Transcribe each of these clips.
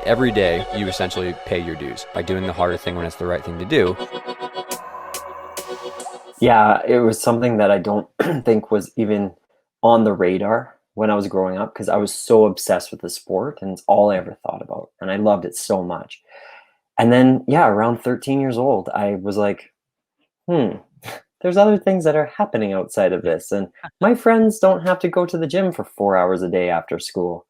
Every day, you essentially pay your dues by doing the harder thing when it's the right thing to do. Yeah, it was something that I don't think was even on the radar when I was growing up because I was so obsessed with the sport and it's all I ever thought about. And I loved it so much. And then, yeah, around 13 years old, I was like, hmm, there's other things that are happening outside of this. And my friends don't have to go to the gym for 4 hours a day after school.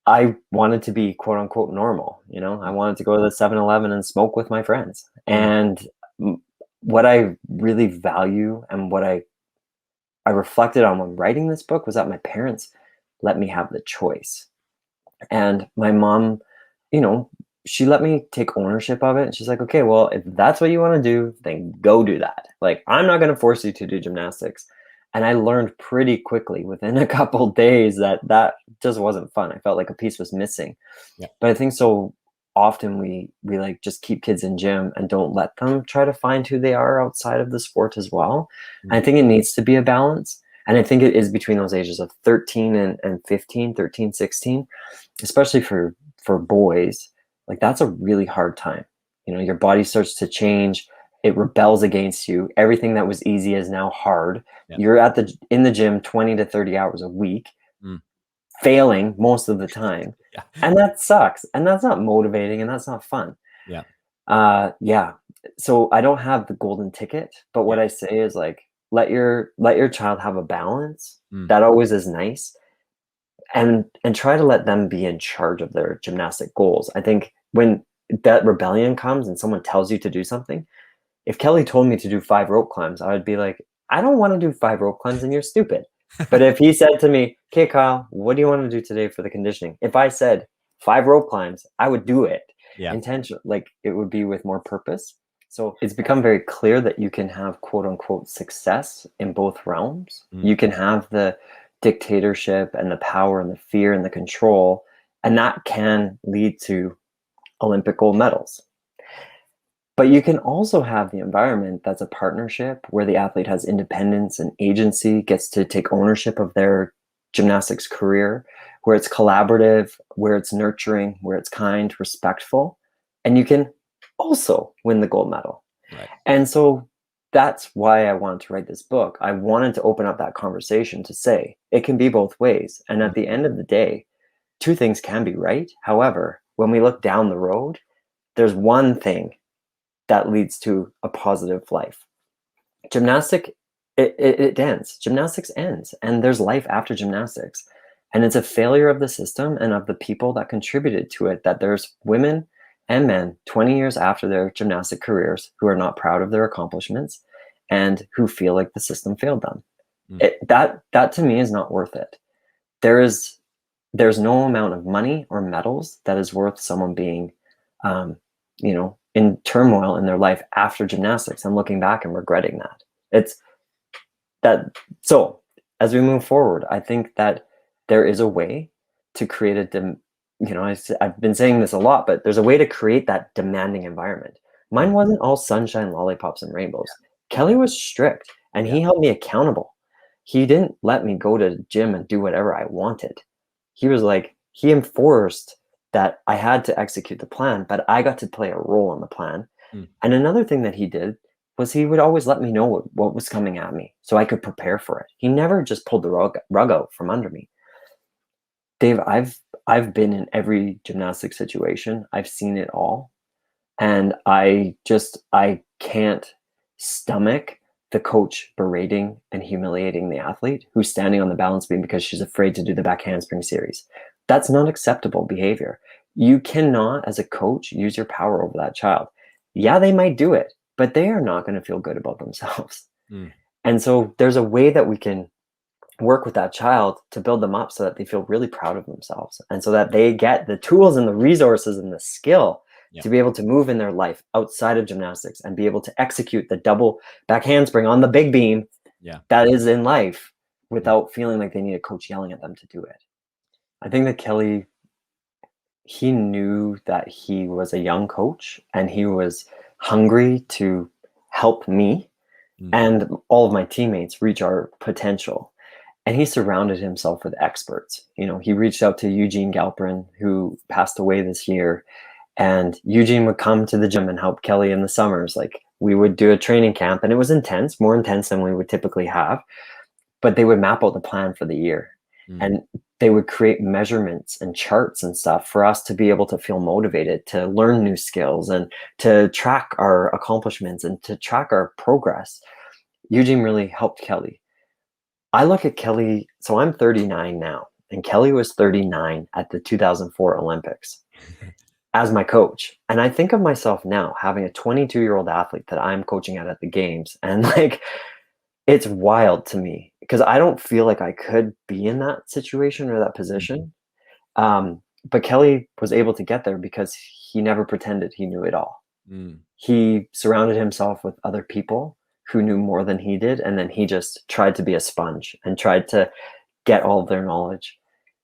I wanted to be quote unquote normal, I wanted to go to the 7-Eleven and smoke with my friends. Mm, And what I really value and what I reflected on when writing this book was that my parents let me have the choice. And my mom, you know, she let me take ownership of it. And she's like, okay, well, if that's what you want to do, then go do that. Like, I'm not going to force you to do gymnastics. And I learned pretty quickly within a couple days that that just wasn't fun. I felt like a piece was missing. yeah. But I think so often we like just keep kids in gym and don't let them try to find who they are outside of the sport as well. And I Mm, think it needs to be a balance. And I think it is between those ages of 13 and 15, 13, 16, especially for boys. Like, that's a really hard time. Your body starts to change. It rebels against you. Everything that was easy is now hard. yeah. You're in the gym 20 to 30 hours a week, Mm, failing most of the time. yeah. And that sucks. And that's not motivating and that's not fun. Yeah. Yeah. So I don't have the golden ticket, but Yeah. what I say is, like, let your child have a balance. Mm, That always is nice. And try to let them be in charge of their gymnastic goals. I think when that rebellion comes and someone tells you to do something, if Kelly told me to do 5 rope climbs, I would be like, I don't want to do 5 rope climbs and you're stupid. But if he said to me, okay, Kyle, what do you want to do today for the conditioning? If I said 5 rope climbs, I would do it yeah. intentionally. Like, it would be with more purpose. So it's become very clear that you can have quote unquote success in both realms. Mm, You can have the dictatorship and the power and the fear and the control, and that can lead to Olympic gold medals. But you can also have the environment that's a partnership where the athlete has independence and agency, gets to take ownership of their gymnastics career, where it's collaborative, where it's nurturing, where it's kind, respectful, and you can also win the gold medal. right. And so that's why I wanted to write this book. I wanted to open up that conversation to say it can be both ways. And Mm, at the end of the day, two things can be right. However, when we look down the road, there's one thing that leads to a positive life. Gymnastic, it ends. Gymnastics ends, and there's life after gymnastics. And it's a failure of the system and of the people that contributed to it that there's women and men 20 years after their gymnastic careers who are not proud of their accomplishments and who feel like the system failed them. mm, That to me is not worth it. There is there's no amount of money or medals that is worth someone being, in turmoil in their life after gymnastics and looking back and regretting that. It's that. So as we move forward, I think that there is a way to create I've been saying this a lot, but there's a way to create that demanding environment. Mine mm, wasn't all sunshine, lollipops, and rainbows. Kelly yeah. was strict and Yeah. he held me accountable. He didn't let me go to the gym and do whatever I wanted. He enforced that I had to execute the plan, but I got to play a role in the plan. Mm, And another thing that he did was he would always let me know what was coming at me so I could prepare for it. He never just pulled the rug out from under me. Dave, I've been in every gymnastic situation. I've seen it all. And I can't stomach the coach berating and humiliating the athlete who's standing on the balance beam because she's afraid to do the back handspring series. That's not acceptable behavior. You cannot, as a coach, use your power over that child. Yeah, they might do it, but they are not going to feel good about themselves. mm, And so there's a way that we can work with that child to build them up so that they feel really proud of themselves and so that they get the tools and the resources and the skill yeah. to be able to move in their life outside of gymnastics and be able to execute the double back handspring on the big beam Yeah. that is in life Mm, without feeling like they need a coach yelling at them to do it. I think that Kelly, he knew that he was a young coach and he was hungry to help me mm, and all of my teammates reach our potential. and he surrounded himself with experts. He reached out to Eugene Galperin, who passed away this year, and Eugene would come to the gym and help Kelly in the summers. Like, we would do a training camp, and it was intense, more intense than we would typically have, but they would map out the plan for the year. And they would create measurements and charts and stuff for us to be able to feel motivated to learn new skills and to track our accomplishments and to track our progress. Eugene really helped Kelly. I look at Kelly, so I'm 39 now, and Kelly was 39 at the 2004 Olympics as my coach. And I think of myself now having a 22-year-old athlete that I'm coaching at the games. And like, it's wild to me because I don't feel like I could be in that situation or that position. But Kelly was able to get there because he never pretended he knew it all. He surrounded himself with other people who knew more than he did. And then he just tried to be a sponge and tried to get all of their knowledge.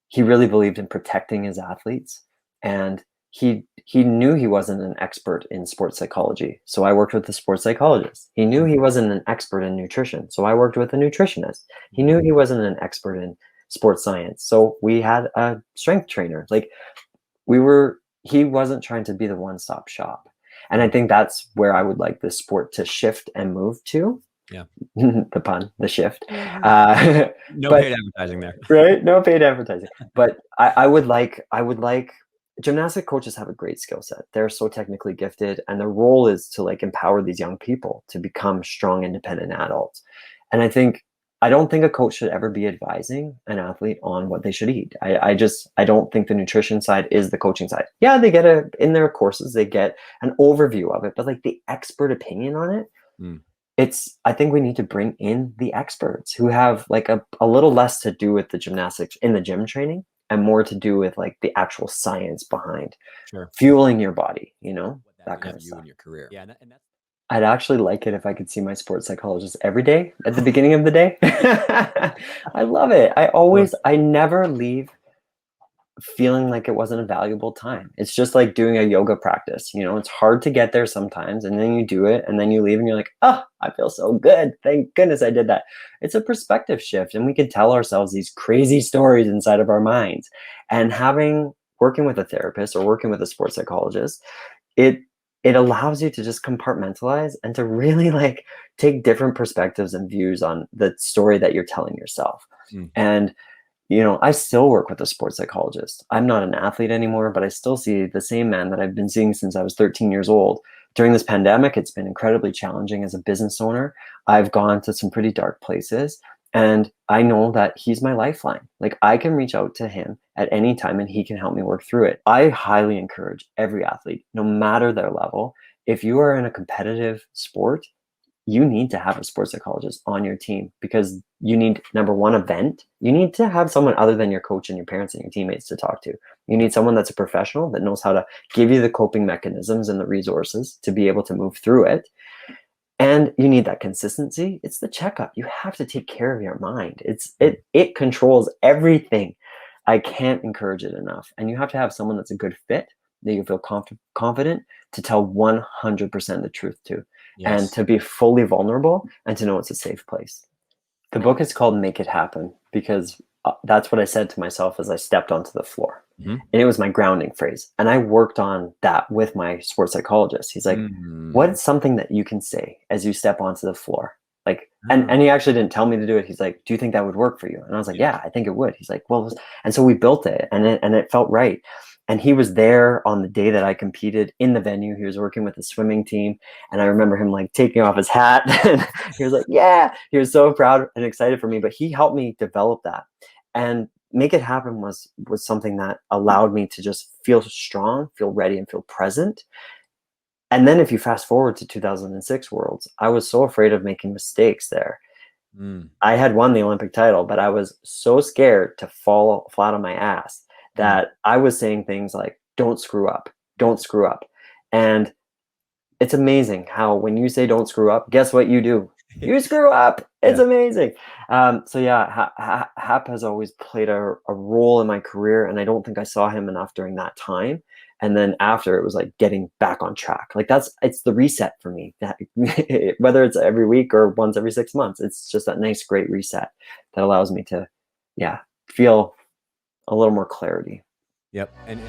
He really believed in protecting his athletes. And he knew he wasn't an expert in sports psychology. So I worked with a sports psychologist. He knew he wasn't an expert in nutrition. So I worked with a nutritionist. He knew he wasn't an expert in sports science. So we had a strength trainer. Like, he wasn't trying to be the one-stop shop. And I think that's where I would like the sport to shift and move to. Yeah. The pun, the shift. No paid advertising there. Right? No paid advertising. But I would like gymnastic coaches have a great skill set. They're so technically gifted, and their role is to like empower these young people to become strong, independent adults. And I don't think a coach should ever be advising an athlete on what they should eat. I don't think the nutrition side is the coaching side. Yeah, they get in their courses, they get an overview of it, but like the expert opinion on it, I think we need to bring in the experts who have like a little less to do with the gymnastics in the gym training and more to do with like the actual science behind fueling your body, that kind of stuff. In your career. Yeah, and that's I'd actually like it if I could see my sports psychologist every day at the beginning of the day. I love it. I never leave feeling like it wasn't a valuable time. It's just like doing a yoga practice. It's hard to get there sometimes, and then you do it and then you leave and you're like, oh, I feel so good. Thank goodness I did that. It's a perspective shift, and we can tell ourselves these crazy stories inside of our minds. And working with a therapist or working with a sports psychologist, it allows you to just compartmentalize and to really like take different perspectives and views on the story that you're telling yourself. And I still work with a sports psychologist. I'm not an athlete anymore, but I still see the same man that I've been seeing since I was 13 years old. During this pandemic, it's been incredibly challenging as a business owner. I've gone to some pretty dark places, and I know that he's my lifeline. Like, I can reach out to him at any time and he can help me work through it. I highly encourage every athlete, no matter their level, if you are in a competitive sport, you need to have a sports psychologist on your team, because you need, number one, a vent. You need to have someone other than your coach and your parents and your teammates to talk to. You need someone that's a professional that knows how to give you the coping mechanisms and the resources to be able to move through it. And you need that consistency. It's the checkup. You have to take care of your mind. It controls everything. I can't encourage it enough. And you have to have someone that's a good fit, that you feel confident to tell 100% the truth to. Yes. And to be fully vulnerable and to know it's a safe place. The book is called Make It Happen, because that's what I said to myself as I stepped onto the floor. And it was my grounding phrase. And I worked on that with my sports psychologist. He's like, what's something that you can say as you step onto the floor? Like, and he actually didn't tell me to do it. He's like, do you think that would work for you? And I was like, yeah, I think it would. He's like, well, and so we built it, and it felt right. And he was there on the day that I competed in the venue. He was working with the swimming team. And I remember him like taking off his hat. And he was like, yeah, he was so proud and excited for me. But he helped me develop that. And Make It Happen was something that allowed me to just feel strong, feel ready, and feel present. And then if you fast forward to 2006 Worlds, I was so afraid of making mistakes there. I had won the Olympic title, but I was so scared to fall flat on my ass that I was saying things like, don't screw up, don't screw up. And it's amazing how when you say don't screw up, guess what you do? You screw up. It's amazing. So yeah, Hap has always played a role in my career, and I don't think I saw him enough during that time. And then after, it was like getting back on track. Like it's the reset for me. That whether it's every week or once every 6 months, it's just that nice, great reset that allows me to, feel a little more clarity. Yep. And